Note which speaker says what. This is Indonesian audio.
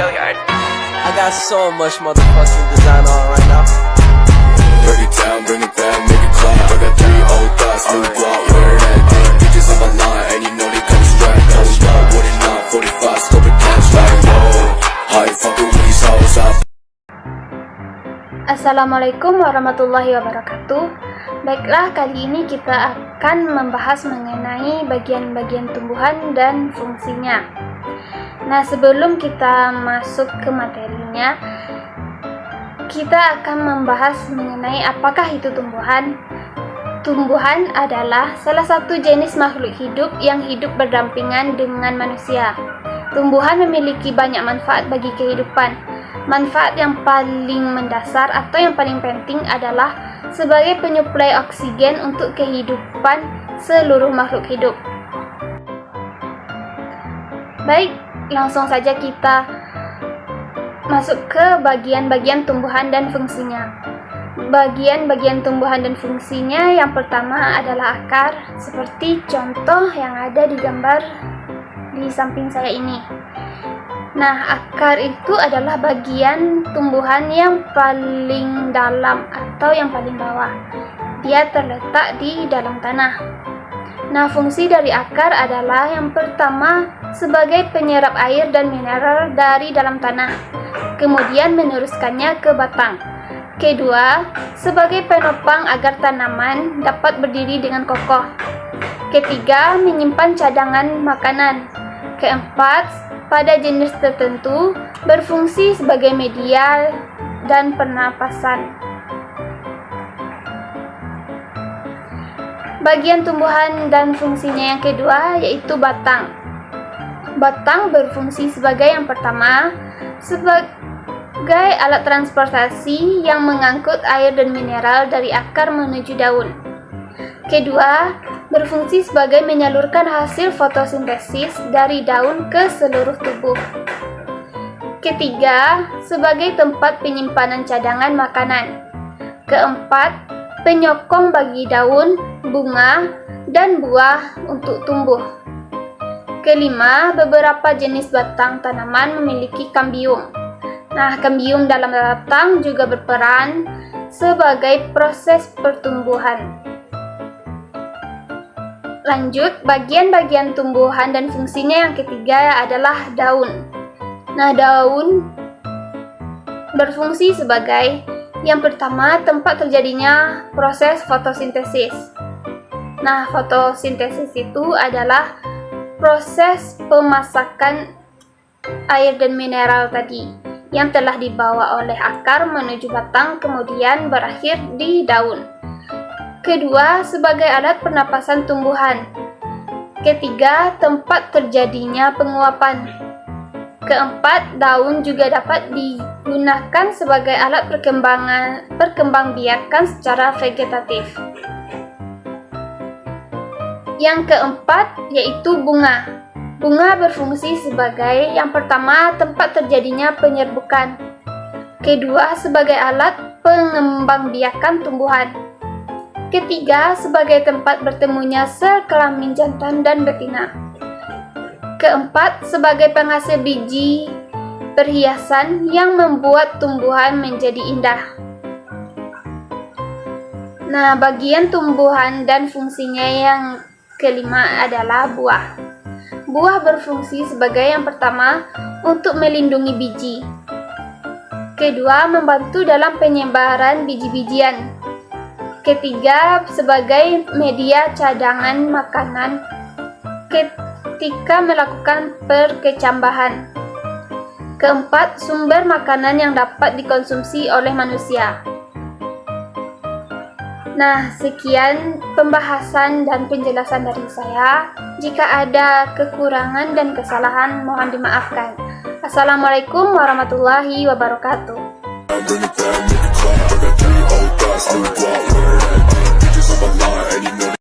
Speaker 1: I got so much motherfucking design on right now.
Speaker 2: Break it down, bring it back, make it clap. I got 3 old thoughts, new guap, wear that dick. Bitches on my line, and you know they come strapped. Hold up, what it not, 45, scope it cash like whoa. How you fucking with these hoes up?
Speaker 3: Assalamualaikum warahmatullahi wabarakatuh. Baiklah, kali ini kita akan membahas mengenai bagian-bagian tumbuhan dan fungsinya. Nah, sebelum kita masuk ke materinya, kita akan membahas mengenai apakah itu tumbuhan. Tumbuhan adalah salah satu jenis makhluk hidup yang hidup berdampingan dengan manusia. Tumbuhan memiliki banyak manfaat bagi kehidupan. Manfaat yang paling mendasar atau yang paling penting adalah sebagai penyuplai oksigen untuk kehidupan seluruh makhluk hidup. Baik, langsung saja kita masuk ke bagian-bagian tumbuhan dan fungsinya. Bagian-bagian tumbuhan dan fungsinya yang pertama adalah akar, seperti contoh yang ada di gambar di samping saya ini. Nah, akar itu adalah bagian tumbuhan yang paling dalam atau yang paling bawah. Dia terletak di dalam tanah. Nah, fungsi dari akar adalah yang pertama sebagai penyerap air dan mineral dari dalam tanah, kemudian meneruskannya ke batang. Kedua, sebagai penopang agar tanaman dapat berdiri dengan kokoh. Ketiga, menyimpan cadangan makanan. Keempat, pada jenis tertentu berfungsi sebagai media dan pernapasan. Bagian tumbuhan dan fungsinya yang kedua yaitu batang. Batang berfungsi sebagai yang pertama sebagai alat transportasi yang mengangkut air dan mineral dari akar menuju daun. Kedua, berfungsi sebagai menyalurkan hasil fotosintesis dari daun ke seluruh tubuh. Ketiga, sebagai tempat penyimpanan cadangan makanan. Keempat, penyokong bagi daun, bunga, dan buah untuk tumbuh. Kelima, beberapa jenis batang tanaman memiliki kambium. Nah, kambium dalam batang juga berperan sebagai proses pertumbuhan. Lanjut, bagian-bagian tumbuhan dan fungsinya yang ketiga adalah daun. Nah, daun berfungsi sebagai yang pertama tempat terjadinya proses fotosintesis. Nah, fotosintesis itu adalah proses pemasakan air dan mineral tadi yang telah dibawa oleh akar menuju batang kemudian berakhir di daun. Kedua, sebagai alat pernapasan tumbuhan. Ketiga, tempat terjadinya penguapan. Keempat, daun juga dapat digunakan sebagai alat perkembangbiakan secara vegetatif. Yang keempat yaitu bunga. Bunga berfungsi sebagai yang pertama tempat terjadinya penyerbukan. Kedua, sebagai alat pengembangbiakan tumbuhan. Ketiga, sebagai tempat bertemunya sel kelamin jantan dan betina. Keempat, sebagai penghasil biji perhiasan yang membuat tumbuhan menjadi indah. Nah, bagian tumbuhan dan fungsinya yang kelima adalah buah. Buah berfungsi sebagai yang pertama untuk melindungi biji. Kedua, membantu dalam penyebaran biji-bijian. Ketiga, sebagai media cadangan makanan ketika melakukan perkecambahan. Keempat, sumber makanan yang dapat dikonsumsi oleh manusia. Nah, sekian pembahasan dan penjelasan dari saya. Jika ada kekurangan dan kesalahan, mohon dimaafkan. Assalamualaikum warahmatullahi wabarakatuh.
Speaker 2: Bring it back, make it clap. I got 3 old thoughts, new guap, wear that dick. Bitches on my line, and you know